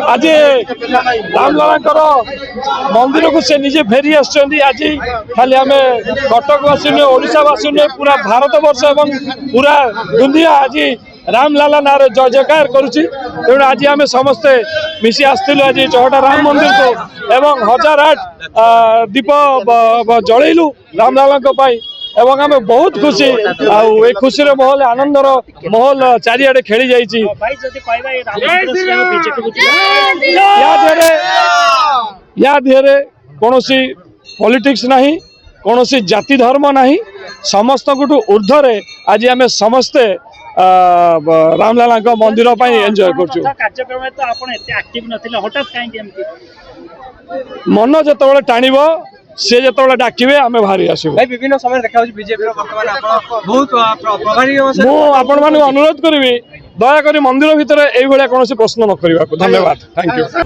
आज रामलाला मंदिर को से निजे फेरी आज खाली आम कटकवासी नुहे ओडावासी नुहे पूरा भारत वर्ष एवं पूरा दुनिया आज रामलाला ना जय जयकार करुच्ची तेणु आज आम समस्ते मिसी आसलु आज चौटा राम मंदिर को एवं 1008 दीप जलैलु रामलाला एवं आम बहुत खुशी आ खुशी माहौल आनंदर माहौल चारिआडे खेली जाइए या देहरे कौन पॉलिटिक्स नहीं कौन जाति धर्म नहीं समस्त ऊर्ध्वे आज आम समस्ते रामलाला मंदिर एंजॉय मन जो टाणव सी जो डाके आम बाहरी आसो विभिन्न समय देखा बीजेपी बहुत प्रभारी अनुरोध करी दयाकोरी मंदिर भितर यही कौन प्रश्न न करने धन्यवाद थैंक यू।